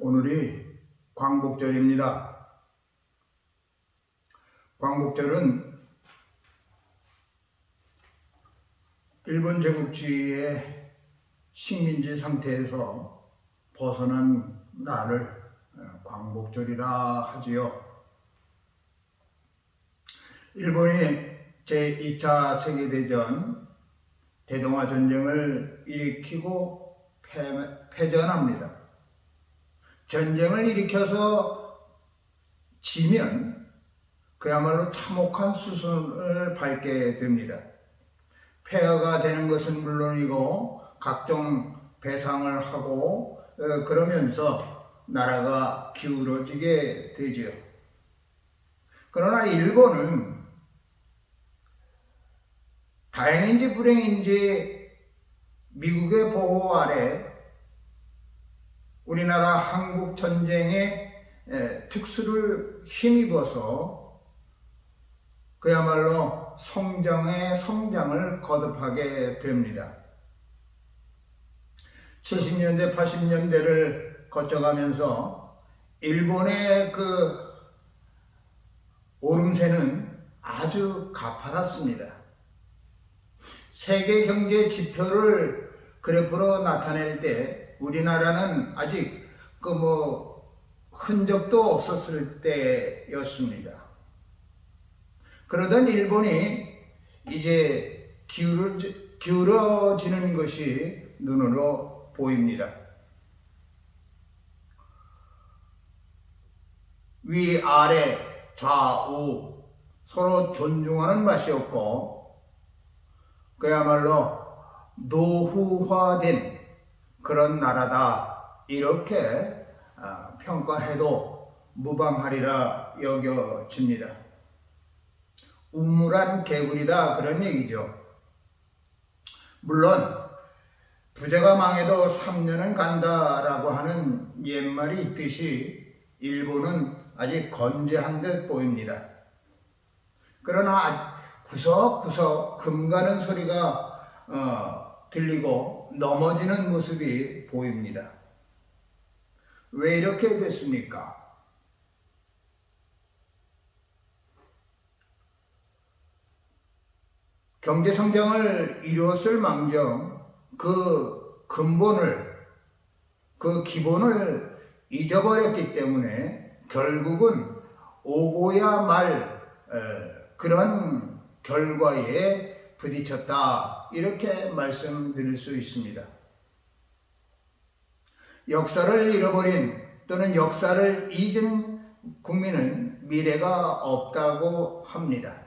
오늘이 광복절입니다. 광복절은 일본 제국주의의 식민지 상태에서 벗어난 날을 광복절이라 하지요. 일본이 제2차 세계대전 대동아전쟁을 일으키고 패전합니다. 전쟁을 일으켜서 지면 그야말로 참혹한 수순을 밟게 됩니다. 폐허가 되는 것은 물론이고 각종 배상을 하고 그러면서 나라가 기울어지게 되지요. 그러나 일본은 다행인지 불행인지 미국의 보호 아래 우리나라 한국 전쟁의 특수를 힘입어서 그야말로 성장의 성장을 거듭하게 됩니다. 70년대, 80년대를 거쳐가면서 일본의 그 오름세는 아주 가파랐습니다. 세계 경제 지표를 그래프로 나타낼 때 우리나라는 아직 흔적도 없었을 때였습니다. 그러던 일본이 이제 기울어지는 것이 눈으로 보입니다. 위아래 좌우 서로 존중하는 맛이 없고 그야말로 노후화된 그런 나라다 이렇게 평가해도 무방하리라 여겨집니다. 우물안 개구리다 그런 얘기죠. 물론 부자가 망해도 3년은 간다라고 하는 옛말이 있듯이 일본은 아직 건재한 듯 보입니다. 그러나 아직 구석구석 금 가는 소리가 들리고 넘어지는 모습이 보입니다. 왜 이렇게 됐습니까? 경제 성장을 이루었을 망정 그 근본을, 그 기본을 잊어버렸기 때문에 결국은 오고야 말 그런 결과에 부딪혔다 이렇게 말씀드릴 수 있습니다. 역사를 잃어버린 또는 역사를 잊은 국민은 미래가 없다고 합니다.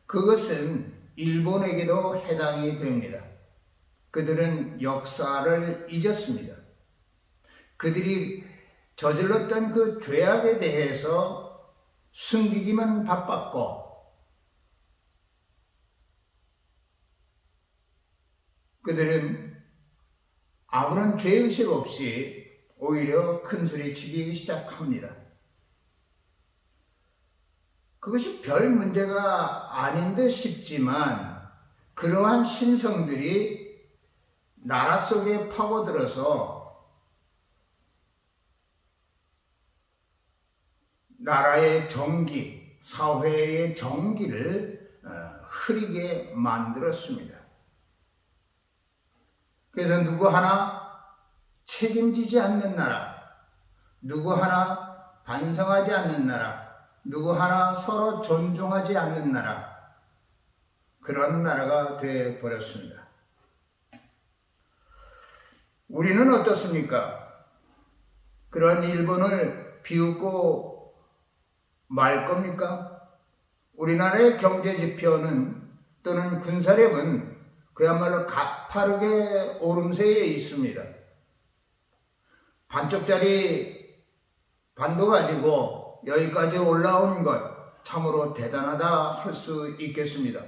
그것은 일본에게도 해당이 됩니다. 그들은 역사를 잊었습니다. 그들이 저질렀던 그 죄악에 대해서 숨기기만 바빴고 그들은 아무런 죄의식 없이 오히려 큰소리치기 시작합니다. 그것이 별 문제가 아닌 듯 싶지만 그러한 신성들이 나라 속에 파고들어서 나라의 정기, 사회의 정기를 흐리게 만들었습니다. 그래서 누구 하나 책임지지 않는 나라, 누구 하나 반성하지 않는 나라, 누구 하나 서로 존중하지 않는 나라, 그런 나라가 되어버렸습니다. 우리는 어떻습니까? 그런 일본을 비웃고 말 겁니까? 우리나라의 경제지표는 또는 군사력은 그야말로 가파르게 오름세에 있습니다. 반쪽짜리 반도 가지고 여기까지 올라온 것 참으로 대단하다 할 수 있겠습니다.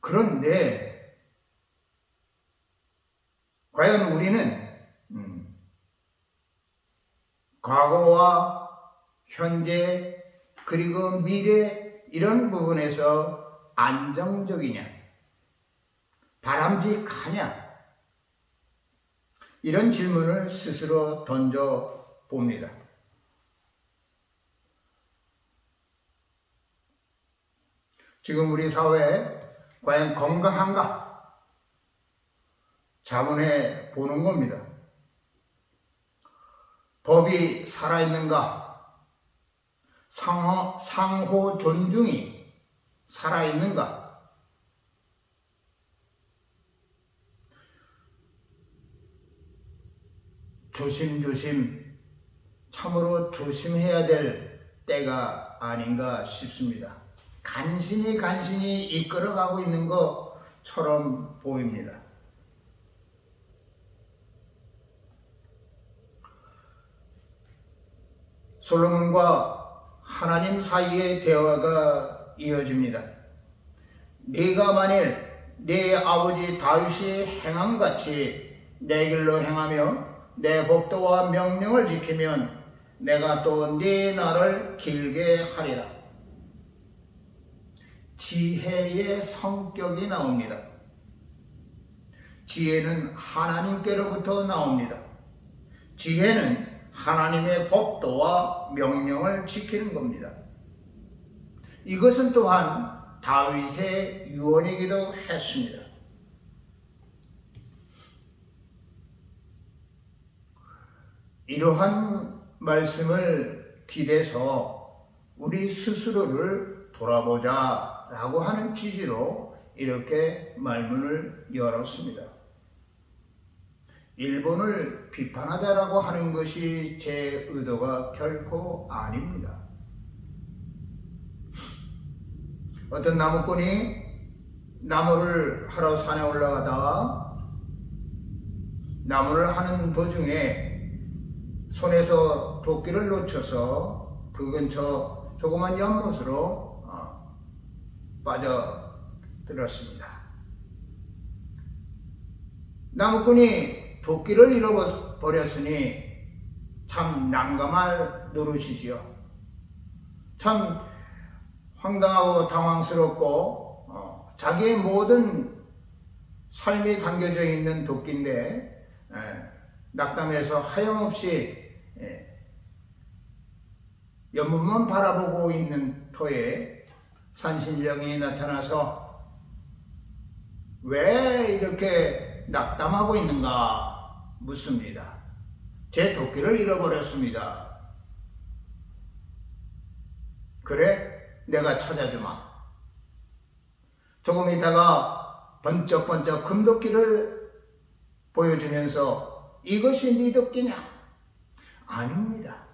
그런데 과연 우리는 과거와 현재 그리고 미래 이런 부분에서 안정적이냐, 바람직하냐, 이런 질문을 스스로 던져 봅니다. 지금 우리 사회에 과연 건강한가? 자문해 보는 겁니다. 법이 살아있는가? 상호 존중이 살아있는가? 조심조심, 참으로 조심해야 될 때가 아닌가 싶습니다. 간신히 이끌어가고 있는 것처럼 보입니다. 솔로몬과 하나님 사이의 대화가 이어집니다. 네가 만일 네 아버지 다윗이 행함같이 내 길로 행하며 내 법도와 명령을 지키면 내가 또 네 날을 길게 하리라. 지혜의 성격이 나옵니다. 지혜는 하나님께로부터 나옵니다. 지혜는 하나님의 법도와 명령을 지키는 겁니다. 이것은 또한 다윗의 유언이기도 했습니다. 이러한 말씀을 기대서 우리 스스로를 돌아보자 라고 하는 취지로 이렇게 말문을 열었습니다. 일본을 비판하자라고 하는 것이 제 의도가 결코 아닙니다. 어떤 나무꾼이 나무를 하러 산에 올라가다가 나무를 하는 도중에 손에서 도끼를 놓쳐서 그 근처 조그만 연못으로 빠져들었습니다. 나무꾼이 도끼를 잃어버렸으니 참 난감할 노릇이지요. 참 황당하고 당황스럽고 자기의 모든 삶이 담겨져 있는 도끼인데 낙담해서 하염없이 연못만 바라보고 있는 터에 산신령이 나타나서 왜 이렇게 낙담하고 있는가 묻습니다. 제 도끼를 잃어버렸습니다. 그래? 내가 찾아주마. 조금 있다가 번쩍번쩍 금도끼를 보여주면서 이것이 네 도끼냐? 아닙니다.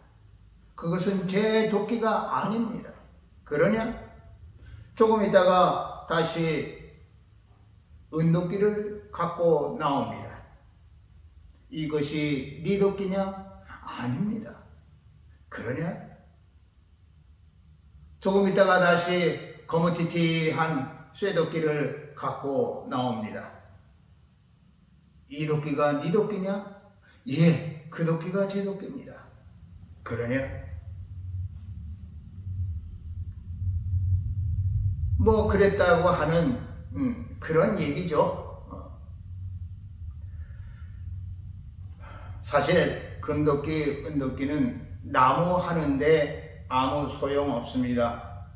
그것은 제 도끼가 아닙니다. 그러냐? 조금 있다가 다시 은도끼를 갖고 나옵니다. 이것이 네 도끼냐? 아닙니다. 그러냐? 조금 있다가 다시 거무튀튀한 쇠도끼를 갖고 나옵니다. 이 도끼가 네 도끼냐? 예, 그 도끼가 제 도끼입니다. 그러냐? 뭐 그랬다고 하는 그런 얘기죠. 사실 금도끼, 은도끼는 나무 하는데 아무 소용 없습니다.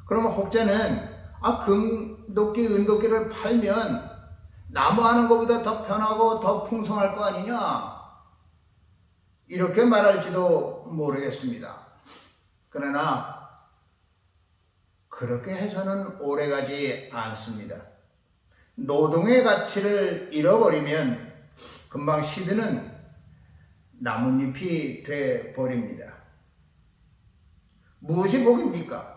그러면 혹자는 금도끼, 은도끼를 팔면 나무 하는 것보다 더 편하고 더 풍성할 거 아니냐? 이렇게 말할지도 모르겠습니다. 그러나 그렇게 해서는 오래가지 않습니다. 노동의 가치를 잃어버리면 금방 시드는 나뭇잎이 돼 버립니다. 무엇이 복입니까?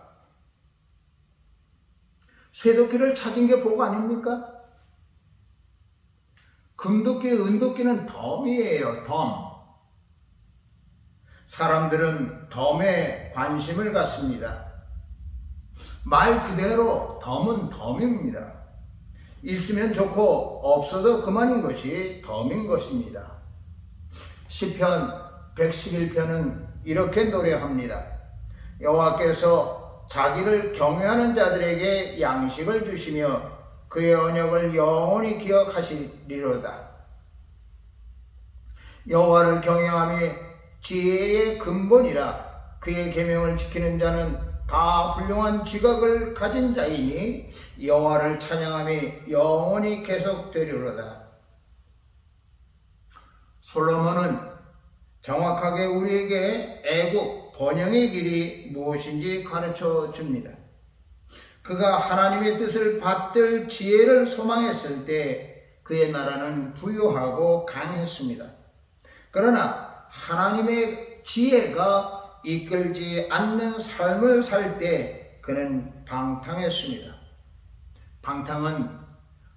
쇠도끼를 찾은 게 복 아닙니까? 금도끼, 은도끼는 덤이에요, 덤. 사람들은 덤에 관심을 갖습니다. 말 그대로 덤은 덤입니다. 있으면 좋고 없어도 그만인 것이 덤인 것입니다. 시편 111편은 이렇게 노래합니다. 여호와께서 자기를 경외하는 자들에게 양식을 주시며 그의 언약을 영원히 기억하시리로다. 여호와를 경외함이 지혜의 근본이라. 그의 계명을 지키는 자는 다 훌륭한 지각을 가진 자이니 여호와를 찬양함이 영원히 계속되리로다. 솔로몬은 정확하게 우리에게 애국 번영의 길이 무엇인지 가르쳐 줍니다. 그가 하나님의 뜻을 받들 지혜를 소망했을 때 그의 나라는 부유하고 강했습니다. 그러나 하나님의 지혜가 이끌지 않는 삶을 살 때 그는 방탕했습니다. 방탕은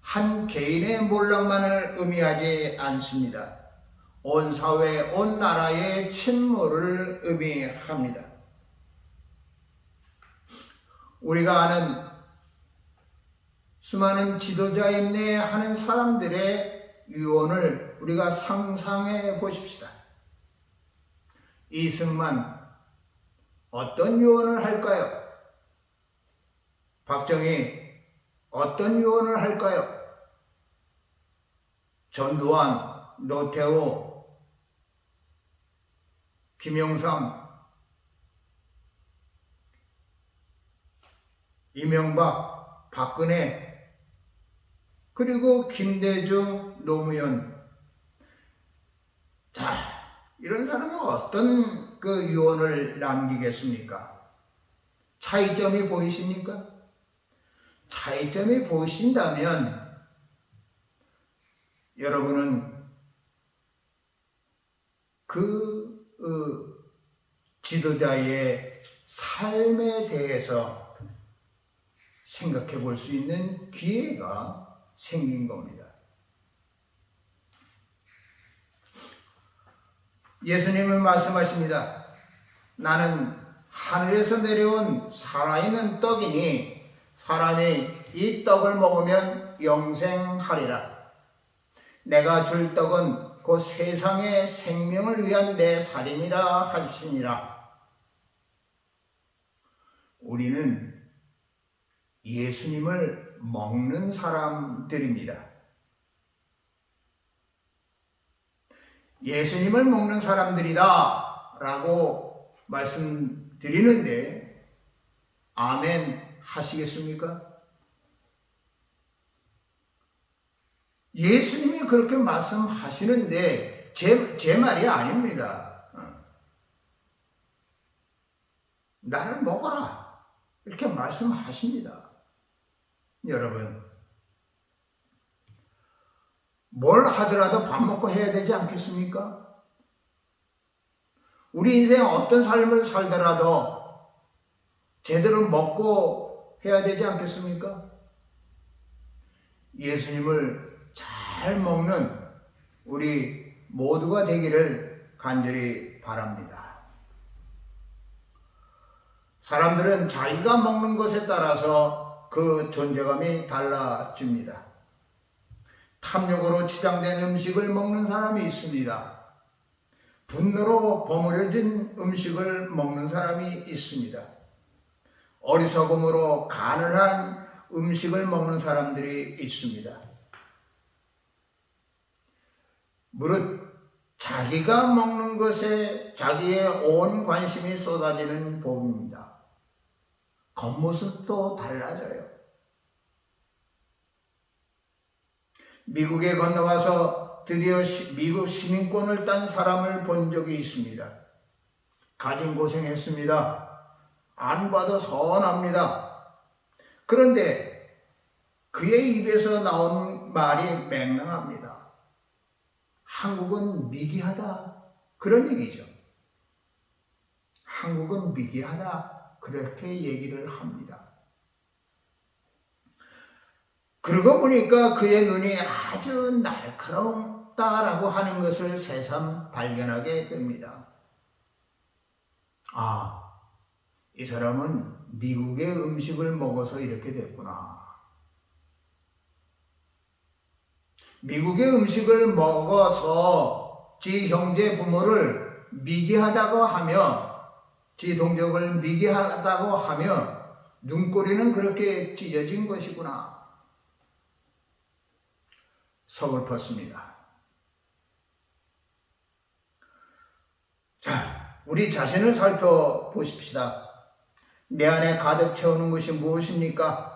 한 개인의 몰락만을 의미하지 않습니다. 온 사회, 온 나라의 침몰을 의미합니다. 우리가 아는 수많은 지도자임내 하는 사람들의 유언을 우리가 상상해 보십시다. 이승만 어떤 유언을 할까요? 박정희 어떤 유언을 할까요? 전두환, 노태우, 김영삼, 이명박, 박근혜, 그리고 김대중, 노무현. 자, 이런 사람은 어떤 그 유언을 남기겠습니까? 차이점이 보이십니까? 차이점이 보이신다면 여러분은 그 지도자의 삶에 대해서 생각해 볼 수 있는 기회가 생긴 겁니다. 예수님은 말씀하십니다. 나는 하늘에서 내려온 살아있는 떡이니 사람이 이 떡을 먹으면 영생하리라. 내가 줄 떡은 곧 세상의 생명을 위한 내 살이니라 하시니라. 우리는 예수님을 먹는 사람들입니다. 예수님을 먹는 사람들이다 라고 말씀드리는데 아멘 하시겠습니까? 예수님이 그렇게 말씀하시는데 제 말이 아닙니다. 나를 먹어라 이렇게 말씀하십니다. 여러분, 뭘 하더라도 밥 먹고 해야 되지 않겠습니까? 우리 인생 어떤 삶을 살더라도 제대로 먹고 해야 되지 않겠습니까? 예수님을 잘 먹는 우리 모두가 되기를 간절히 바랍니다. 사람들은 자기가 먹는 것에 따라서 그 존재감이 달라집니다. 탐욕으로 치장된 음식을 먹는 사람이 있습니다. 분노로 버무려진 음식을 먹는 사람이 있습니다. 어리석음으로 가늘한 음식을 먹는 사람들이 있습니다. 무릇 자기가 먹는 것에 자기의 온 관심이 쏟아지는 법입니다. 겉모습도 달라져요. 미국에 건너가서 드디어 미국 시민권을 딴 사람을 본 적이 있습니다. 가진 고생했습니다. 안 봐도 선합니다. 그런데 그의 입에서 나온 말이 맹랑합니다. 한국은 미개하다. 그런 얘기죠. 한국은 미개하다. 그렇게 얘기를 합니다. 그러고 보니까 그의 눈이 아주 날카롭다라고 하는 것을 새삼 발견하게 됩니다. 아, 이 사람은 미국의 음식을 먹어서 이렇게 됐구나. 미국의 음식을 먹어서 지 형제 부모를 미개하다고 하며 지 동족을 미개하다고 하며 눈꼬리는 그렇게 찢어진 것이구나. 서글펐습니다. 자, 우리 자신을 살펴보십시다. 내 안에 가득 채우는 것이 무엇입니까?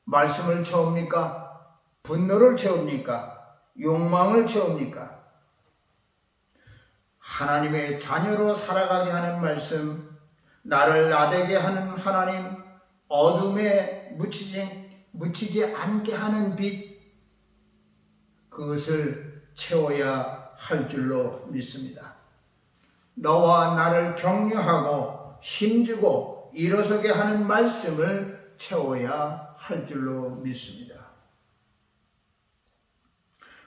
말씀을 채웁니까? 분노를 채웁니까? 욕망을 채웁니까? 하나님의 자녀로 살아가게 하는 말씀, 나를 나대게 하는 하나님, 어둠에 묻히지 않게 하는 빛, 그것을 채워야 할 줄로 믿습니다. 너와 나를 격려하고 힘주고 일어서게 하는 말씀을 채워야 할 줄로 믿습니다.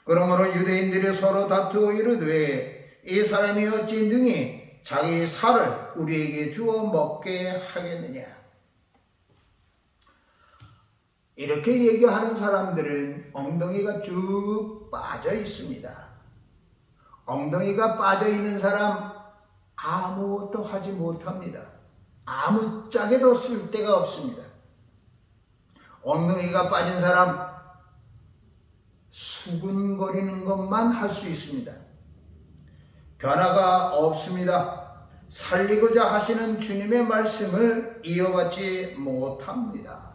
그러므로 유대인들이 서로 다투어 이르되 이 사람이 어찌 능히 자기 살을 우리에게 주어 먹게 하겠느냐. 이렇게 얘기하는 사람들은 엉덩이가 쭉 빠져 있습니다. 엉덩이가 빠져 있는 사람 아무것도 하지 못합니다. 아무짝에도 쓸 데가 없습니다. 엉덩이가 빠진 사람 수근거리는 것만 할 수 있습니다. 변화가 없습니다. 살리고자 하시는 주님의 말씀을 이어받지 못합니다.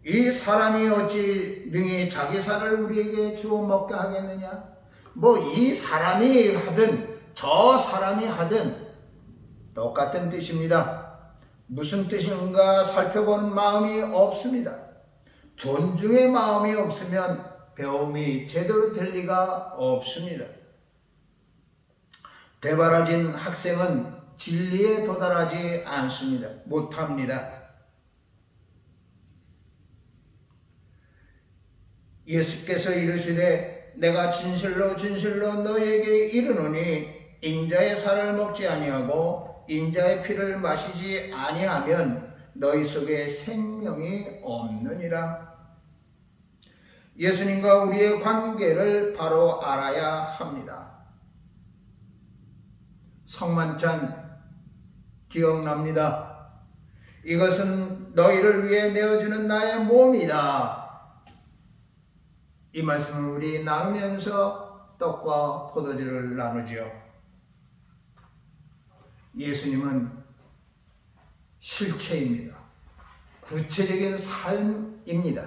이 사람이 어찌 능히 자기 살을 우리에게 주어 먹게 하겠느냐? 뭐 이 사람이 하든 저 사람이 하든 똑같은 뜻입니다. 무슨 뜻인가 살펴보는 마음이 없습니다. 존중의 마음이 없으면 배움이 제대로 될 리가 없습니다. 되바라진 학생은 진리에 도달하지 않습니다. 못합니다. 예수께서 이르시되 내가 진실로 진실로 너에게 이르노니 인자의 살을 먹지 아니하고 인자의 피를 마시지 아니하면 너희 속에 생명이 없느니라. 예수님과 우리의 관계를 바로 알아야 합니다. 성만찬 기억납니다. 이것은 너희를 위해 내어주는 나의 몸이다. 이 말씀을 우리 나누면서 떡과 포도주를 나누죠. 예수님은 실체입니다. 구체적인 삶입니다.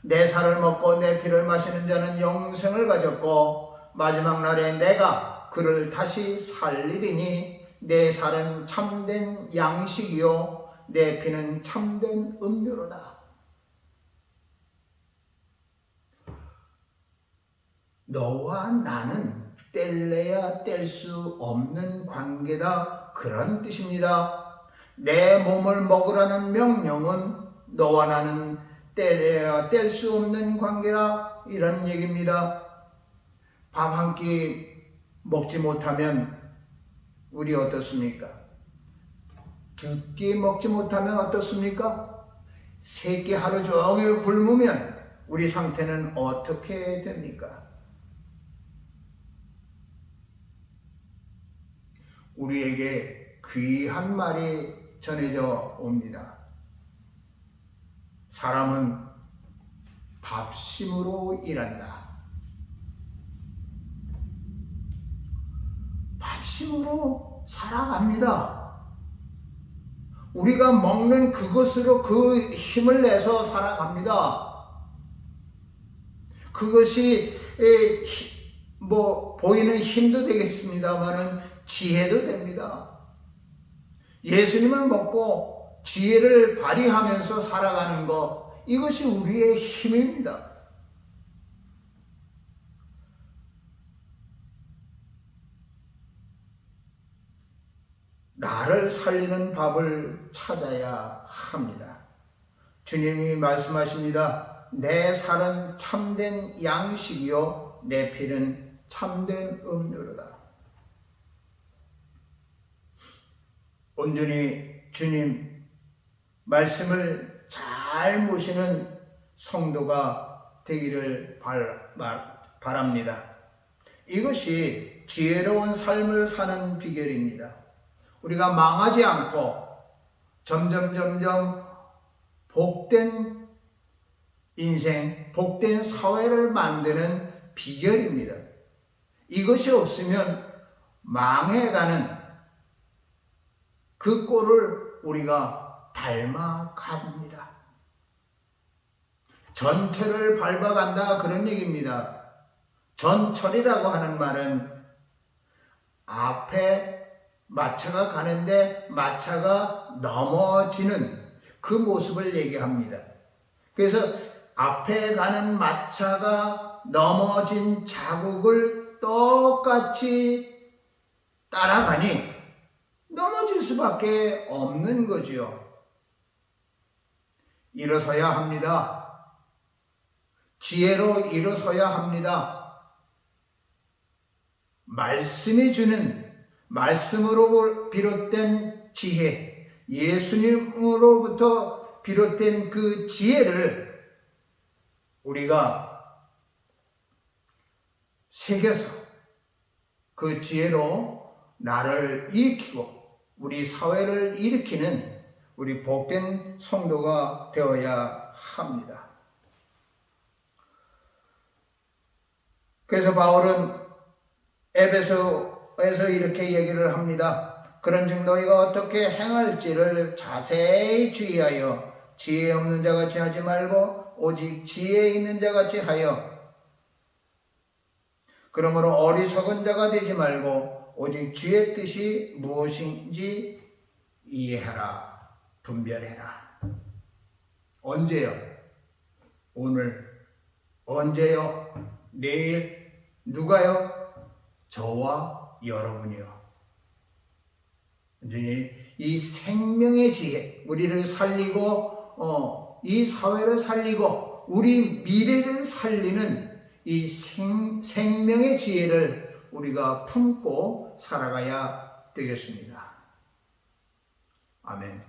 내 살을 먹고 내 피를 마시는 자는 영생을 가졌고 마지막 날에 내가 그를 다시 살리리니 내 살은 참된 양식이요 내 피는 참된 음료로다. 너와 나는 뗄래야 뗄 수 없는 관계다, 그런 뜻입니다. 내 몸을 먹으라는 명령은 너와 나는 뗄래야 뗄 수 없는 관계라, 이런 얘기입니다. 밥 한 끼 먹지 못하면 우리 어떻습니까? 두 끼 먹지 못하면 어떻습니까? 세 끼 하루 종일 굶으면 우리 상태는 어떻게 됩니까? 우리에게 귀한 말이 전해져 옵니다. 사람은 밥심으로 일한다. 밥심으로 살아갑니다. 우리가 먹는 그것으로 그 힘을 내서 살아갑니다. 그것이 보이는 힘도 되겠습니다마는 지혜도 됩니다. 예수님을 먹고 지혜를 발휘하면서 살아가는 것, 이것이 우리의 힘입니다. 나를 살리는 밥을 찾아야 합니다. 주님이 말씀하십니다. 내 살은 참된 양식이요 내 피는 참된 음료로다. 온전히 주님 말씀을 잘 모시는 성도가 되기를 바랍니다. 이것이 지혜로운 삶을 사는 비결입니다. 우리가 망하지 않고 점점 복된 인생, 복된 사회를 만드는 비결입니다. 이것이 없으면 망해가는 그 꼴을 우리가 닮아갑니다. 전철을 밟아간다 그런 얘기입니다. 전철이라고 하는 말은 앞에 마차가 가는데 마차가 넘어지는 그 모습을 얘기합니다. 그래서 앞에 가는 마차가 넘어진 자국을 똑같이 따라가니 넘어질 수밖에 없는 거지요. 일어서야 합니다. 지혜로 일어서야 합니다. 말씀이 주는, 말씀으로 비롯된 지혜, 예수님으로부터 비롯된 그 지혜를 우리가 새겨서 그 지혜로 나를 일으키고 우리 사회를 일으키는 우리 복된 성도가 되어야 합니다. 그래서 바울은 에베소에서 이렇게 얘기를 합니다. 그런즉 너희가 어떻게 행할지를 자세히 주의하여 지혜 없는 자같이 하지 말고 오직 지혜 있는 자같이 하여, 그러므로 어리석은 자가 되지 말고 오직 주의 뜻이 무엇인지 이해하라, 분별해라. 언제요? 오늘. 언제요? 내일. 누가요? 저와 여러분이요. 이 생명의 지혜, 우리를 살리고 이 사회를 살리고 우리 미래를 살리는 이 생명의 지혜를 우리가 품고 살아가야 되겠습니다. 아멘.